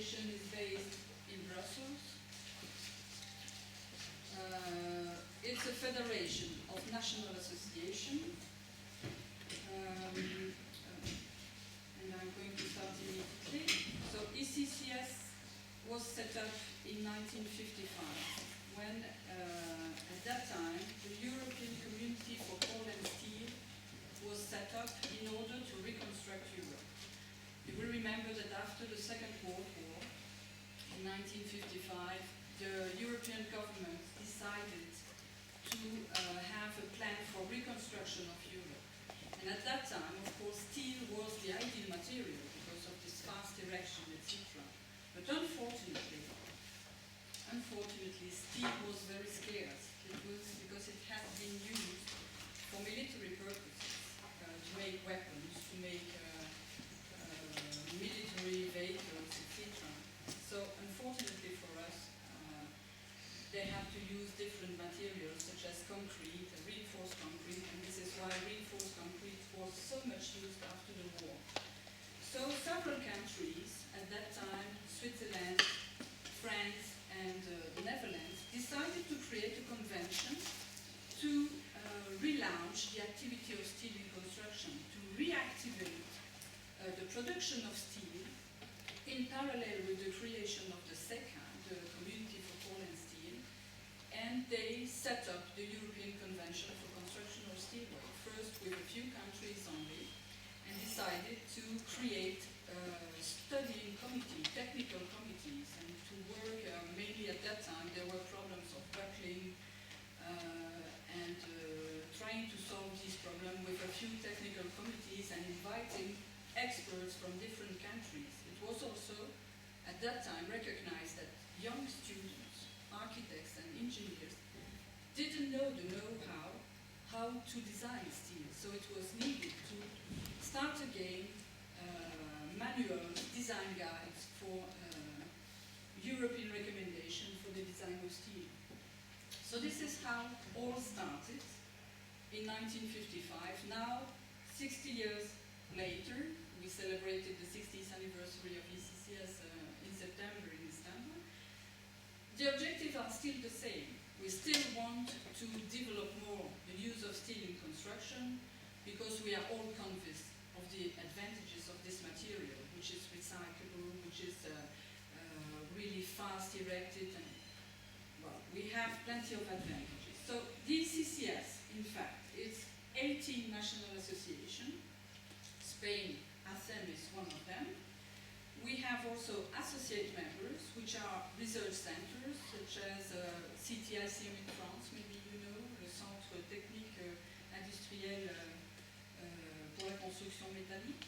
Association is based in Brussels. It's a federation of national associations. And I'm going to start immediately. So ECCS was set up in 1955 when, at that time, the European Community for Coal and Steel was set up in order to reconstruct Europe. You will remember that after the Second World War, in 1955, the European government decided to have a plan for reconstruction of Europe. And at that time, of course, steel was the ideal material because of this fast erection, etc. But unfortunately, steel was very scarce. It was because it had been used for military purposes, to make weapons, to make military vehicles, etc. So unfortunately for us, they had to use different materials such as concrete, reinforced concrete, and this is why reinforced concrete was so much used after the war. So several countries at that time, Switzerland, France, and the Netherlands, decided to create a convention to relaunch the activity of steel in construction, to reactivate the production of steel in parallel with the creation of the SECA, the Community for Coal and Steel, and they set up the European Convention for Constructional Steelwork, first with a few countries only, and decided to create studying committees, technical committees, and to work mainly at that time. There were problems of buckling and trying to solve this problem with a few technical committees and inviting experts from different countries. It was also at that time recognized that young students, architects and engineers didn't know the know-how how to design steel. So it was needed to start again manuals, design guides for European recommendation for the design of steel. So this is how all started in 1955. Now, 60 years later, we celebrated the 60th anniversary of ECCS in September in Istanbul. The objectives are still the same. We still want to develop more the use of steel in construction because we are all convinced of the advantages of this material, which is recyclable, which is really fast erected, and well, we have plenty of advantages. So the ECCS, in fact, it's 18 national associations. Spain, Acero is one of them. We have also associate members, which are research centers, such as CTICM in France, maybe you know, le Centre Technique Industriel pour la Construction Metálica.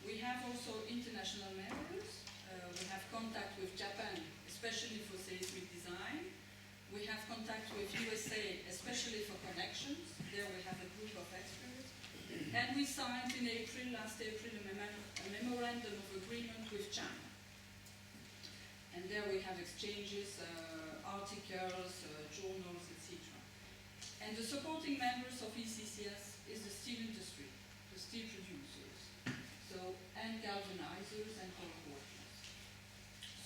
We have also international members. We have contact with Japan, especially for seismic design. We have contact with USA, especially for connections. There we have a group of experts. And we signed in April, last April, a memorandum of agreement with China. And there we have exchanges, articles, journals, etc. And the supporting members of ECCS is the steel industry, the steel producers, so, and galvanizers and coal workers.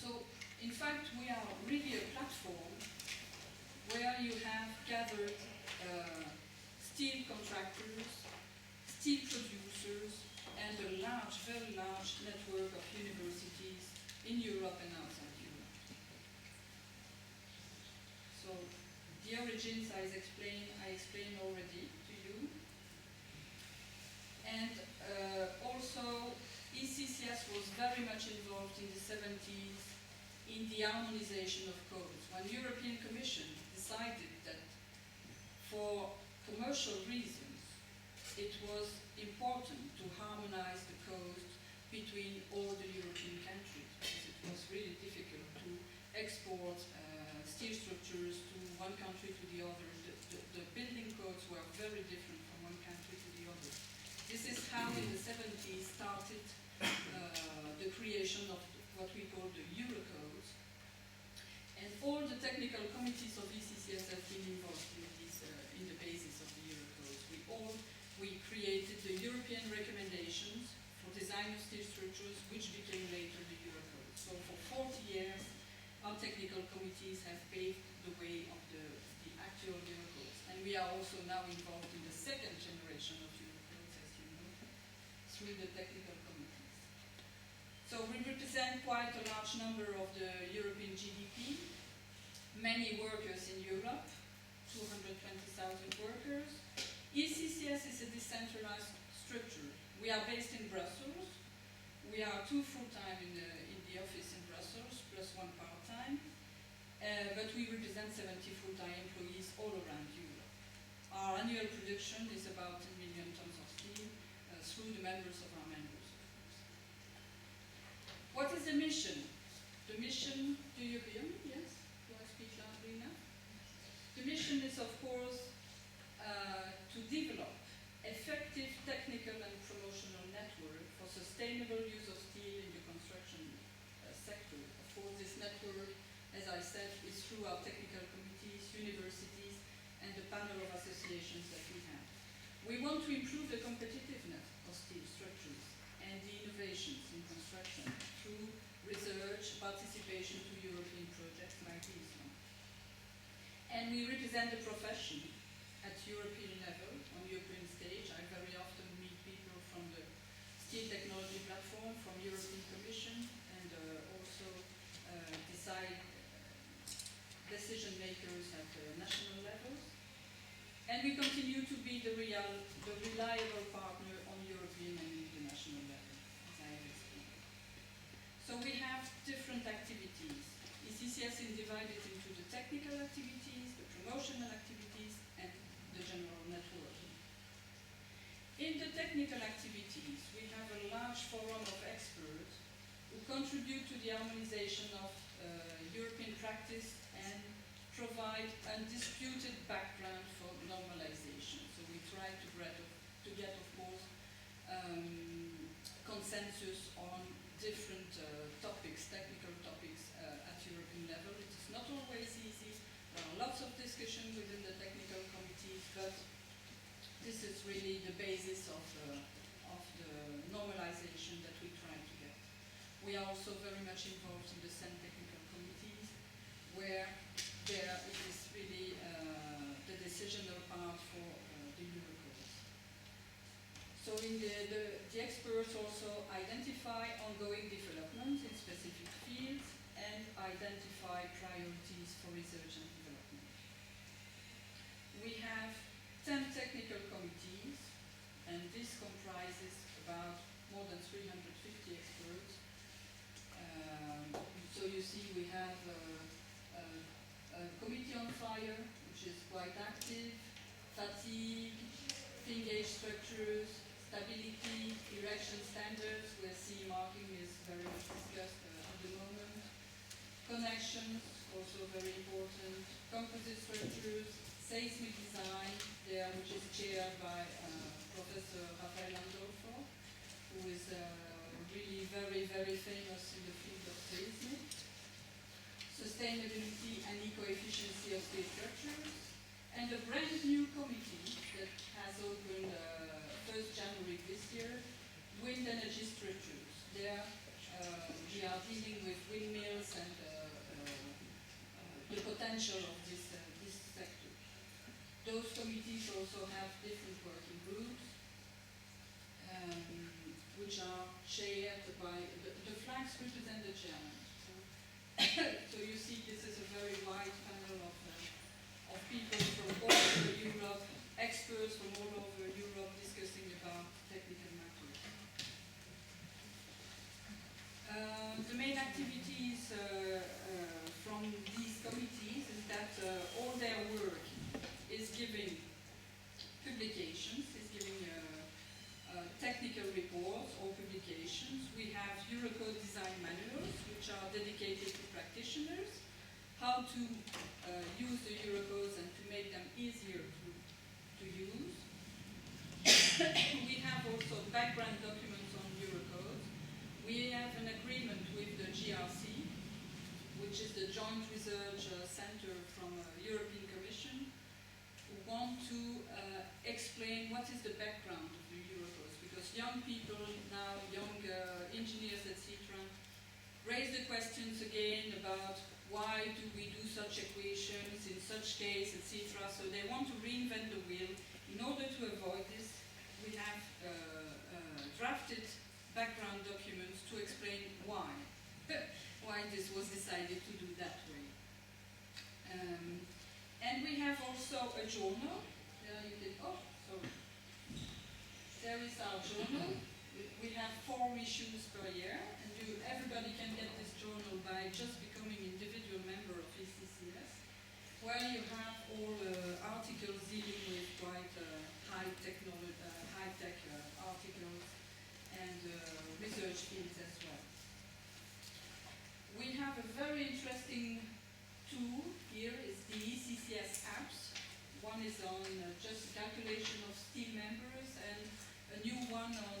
So, in fact, we are really a platform where you have gathered steel contractors, steel producers, and a large, very large network of universities in Europe and outside Europe. So the origins I explained already to you. And also ECCS was very much involved in the 70s in the harmonization of codes. When the European Commission decided that for commercial reasons it was important to harmonize the codes between all the European countries, because it was really difficult to export steel structures to one country to the other. The building codes were very different from one country to the other. This is how in the 70s started the creation of what we call the Eurocodes. And all the technical committees of ECCS have been involved in this, in the basis of the Eurocodes. We created the European recommendations for design of steel structures, which became later the Eurocodes. So for 40 years, our technical committees have paved the way of the actual Eurocodes. And we are also now involved in the second generation of Eurocodes, as you know, through the technical committees. So we represent quite a large number of the European GDP, many workers in Europe, 220,000 workers. ECCS is a decentralized structure. We are based in Brussels. We are 2 full-time in the office in Brussels, plus 1 part-time. But we represent 70 full-time employees all around Europe. Our annual production is about 10 million tons of steel through the members of our members, of course. What is the mission? The mission, do you hear me? Yes? Do I speak loudly enough? The mission is, of course, to develop effective technical and promotional network for sustainable use of steel in the construction sector. Of course, this network, as I said, is through our technical committees, universities, and the panel of associations that we have. We want to improve the competitiveness of steel structures and the innovations in construction through research, participation to European projects like this one. And we represent the profession at European level, on European stage. I very often meet people from the Steel Technology Platform, from European Commission, and also decision makers at national levels. And we continue to be the reliable partner on European and international level, as I have explained. So we have different activities. ECCS is divided into the technical activities, the promotional activities, and the general networking. In the technical activities, we have a large forum of experts who contribute to the harmonization of European practice and provide undisputed background for normalization. So we try to get, of course, consensus on different topics, technical topics at European level. It is not always easy. There are lots of discussion within the technical committees, but this is really the basis of the normalization that we try to get. We are also very much involved in the same technical committees, where there it is really the decisional part for the Eurocodes. So in the experts also identify ongoing developments in specific fields and identify priorities for research and development. We have 10 technical committees, and this comprises about more than 350 experts. So you see we have a committee on fire, which is quite active, fatigue, thin gauge structures, stability, erection standards, where CE marking is very much discussed at the moment. Connections, also very important. Composite structures, seismic design, there, which is chaired by Professor Rafael Landolfo, who is really very, very famous in the field of seismic. Sustainability and eco-efficiency of steel structures. And a brand new committee that has opened 1st January this year, wind energy structures. There we are dealing with windmills and the potential of this sector. Those committees also have different working groups, which are chaired by, the flags represent the chairman. So you see this is a very wide panel of people from all over Europe, experts from all over Europe discussing about technical matters. The main activities from these committees is that all their work is giving publications, is giving technical reports or publications. We have Eurocode design manuals, which are dedicated to practitioners, how to use the Eurocodes and to make them easier to use. We have also background documents on Eurocodes. We have an agreement with the GRC, which is the Joint Research Center from European Commission, who want to explain what is the background of the Eurocodes, because young people now, young engineers, etc., raise the questions again about why do we do such equations in such case, etc. So they want to reinvent the wheel. In order to avoid this, we have drafted background documents to explain why this was decided to do that way. And we have also a journal. There is our journal. We have 4 issues per year, and everybody can get this journal by just becoming individual member of ECCS, where you have all articles dealing with quite high-tech articles and research fields as well. We have a very interesting tool here, is the ECCS apps. One is on just calculation of steel members, and a new one on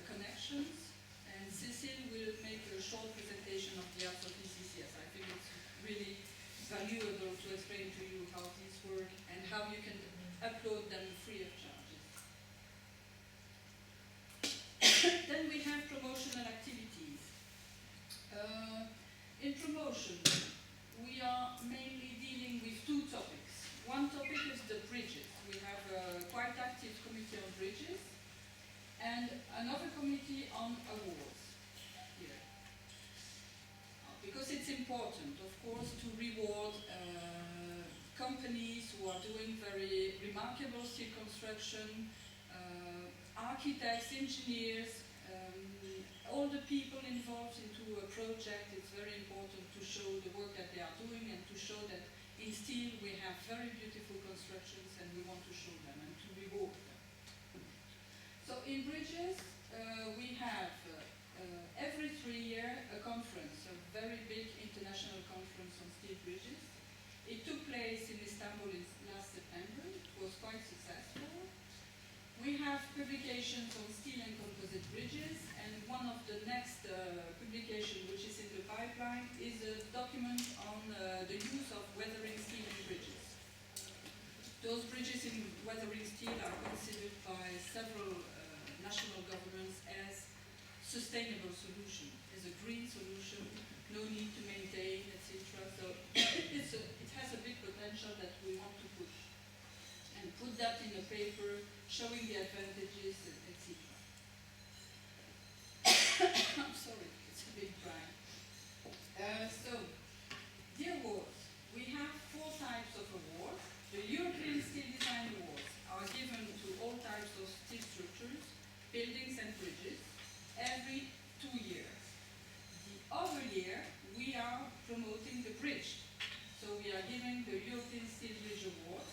connections. And Cecile will make a short presentation of the apps of ECCS. I think it's really valuable to explain to you how these work and how you can upload them free of charges. Then we have promotional activities. In promotion, we are mainly dealing with 2 topics. One topic is the bridges. We have a quite active committee on bridges and another committee on awards here. Because it's important, of course, to reward companies who are doing very remarkable steel construction, architects, engineers, all the people involved into a project. It's very important to show the work that they are doing and to show that in steel we have very beautiful constructions and we want to show them and to reward them. So in bridges, we have every 3 years a conference, a very big international conference on steel bridges. It took place in Istanbul last September. It was quite successful. We have publications on steel and composite bridges, and one of the next publications which is in the pipeline is a document on the use of weathering steel in bridges. Those bridges in weathering steel are considered by several national governments as sustainable solution, as a green solution, no need to maintain, etc. So it has a big potential that we want to push and put that in a paper showing the advantages, etc. I'm sorry, it's a big cry. So, the awards. We have 4 types of awards. The European Steel Design Awards are given to all types of steel structures, buildings and bridges, every 2 years. The other year, we are promoting the bridge. So we are giving the European Steel Bridge Award,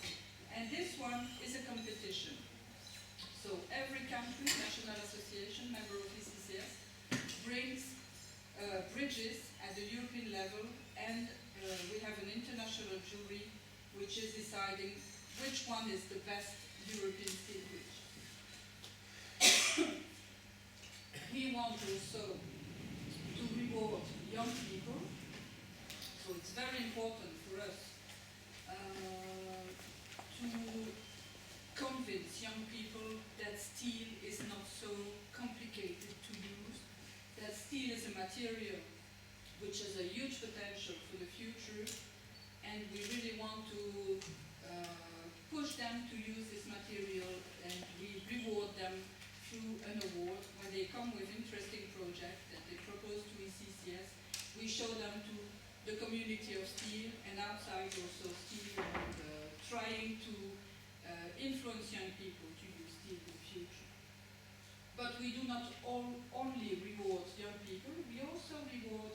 and this one is a competition. So every country, national association, member of ECCS, brings bridges at the European level, and we have an international jury which is deciding which one is the best European steel bridge. We want also to reward young people, so it's very important for us to convince young people that steel is not so complicated to use, that steel is a material which has a huge potential for the future, and we really want to push them to use this material, and we reward them through an award. When they come with interesting projects that they propose to ECCS, we show them to the community of steel and outside also steel, and trying to influence young people to use steel in the future. But we do not only reward young people, we also reward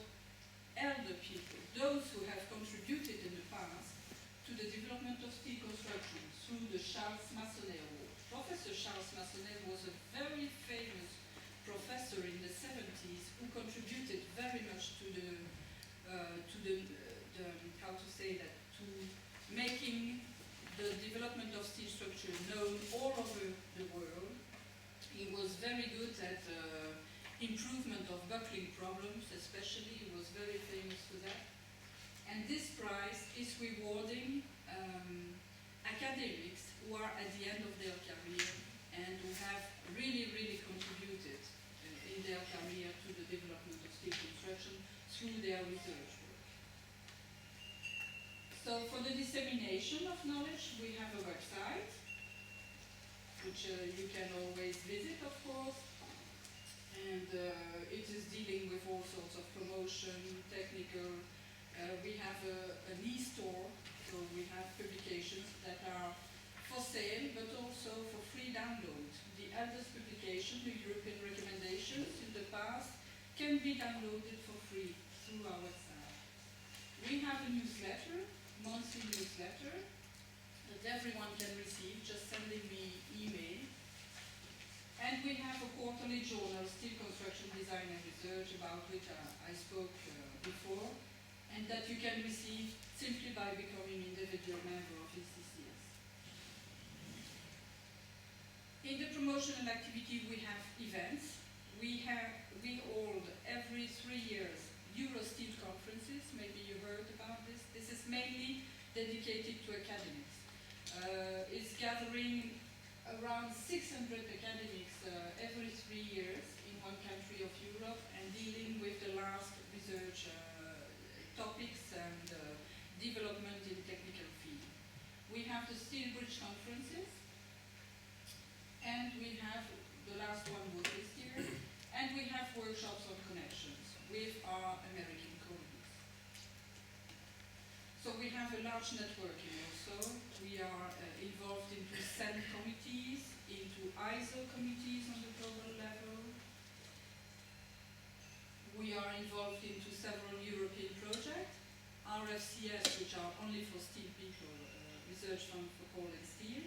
elder people, those who have contributed in the past to the development of steel construction through the Charles Massonet Award. Professor Charles Massonet was a very famous professor in the 70s who contributed very much to how to say that, to making the development of steel structure known all over the world. He was very good at improvement of buckling problems, especially. He was very famous for that. And this prize is rewarding academics who are at the end of their career and who have really, really contributed in their career to the development of steel construction through their research work. So for the dissemination of knowledge, we have a website, which you can always visit, of course, and it is dealing with all sorts of promotion, technical. We have an e-store, so we have publications that are for sale, but also for free download. The eldest publication, the European recommendations in the past, can be downloaded for free through our website. We have a newsletter, monthly newsletter, that everyone can receive, just sending me email. And we have a quarterly journal, Steel Construction Design and Research, about which I spoke before, and that you can receive simply by becoming individual member of ECCS. In the promotional activity, we have events. We hold every 3 years Euro Steel conferences. Maybe you heard about this. This is mainly dedicated to academics. It's gathering around 600 academics every 3 years in one country of Europe and dealing with the last research topics and development in technical field. We have the Steel Bridge conferences, and we have, the last one was this year, and we have workshops on connections with our American colleagues. So we have a large networking also. We are involved into SEN committees, into ISO committees on the global level. We are involved into several European projects, RFCS, which are only for steel people, Research Fund for Coal and Steel,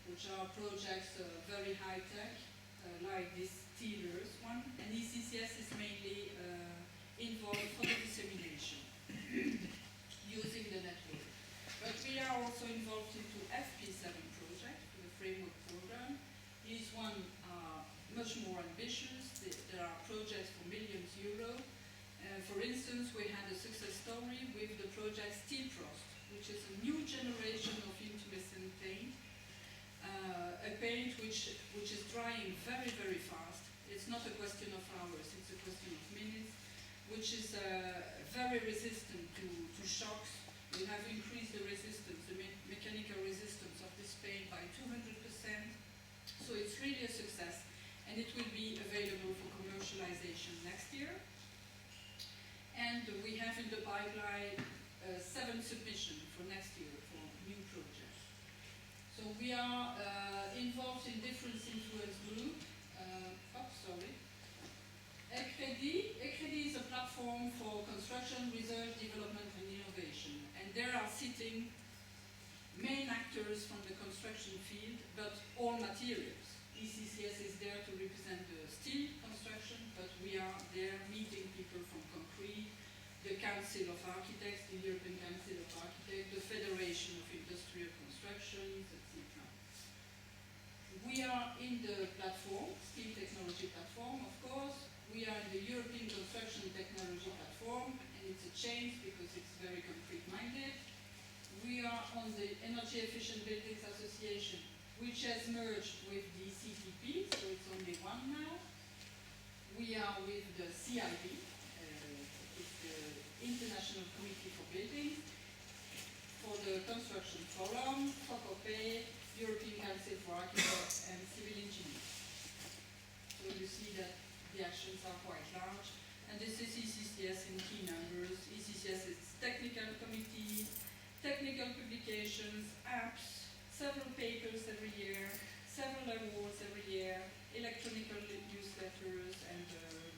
which are projects very high-tech, like this SteelEarth one, and ECCS is mainly involved for the dissemination, using the network. But we are also involved into FP7 project, the framework program. These ones are much more ambitious. There are projects for millions €. For instance, we had a success story with the project SteelFrost, which is a new generation of intumescent paint, a paint which is drying very, very fast. It's not a question of hours, it's a question of minutes, which is very resistant to shocks. We have increased the resistance, the mechanical resistance of this paint by 200%. So it's really a success, and it will be available for commercialization next year. And we have in the pipeline 7 submissions for next year for new projects. So we are involved in different influence groups. ECREDI is a platform for construction, research, development, and innovation. And there are sitting main actors from the construction field, but all materials. ECCS is there to represent the steel construction, but we are there meeting people from concrete, the Council of Architects, the European Council of Architects, the Federation of Industrial Constructions, etc. We are in the platform, Steel Technology Platform, of course. We are in the European Construction Technology Platform, and it's a change because it's very concrete-minded. We are on the Energy Efficient Buildings Association, which has merged with the CTP, so it's only one now. We are with the CIB, it's the International Committee for Buildings, for the Construction Forum, FOCOPE, European Council for Architects, and Civil Engineers. So you see that the actions are quite large, and this is ECCS in key numbers. ECCS is technical committee, technical publications, apps, several papers every year, several awards every year, electronic newsletters and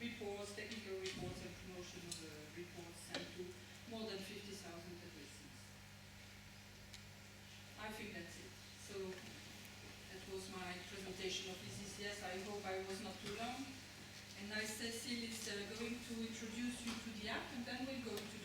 reports, technical reports and promotional reports sent to more than 50,000 addresses. I think that's it. So that was my presentation of ECCS. I hope I was not too long. And now Cécile is going to introduce you to the app, and then we'll go to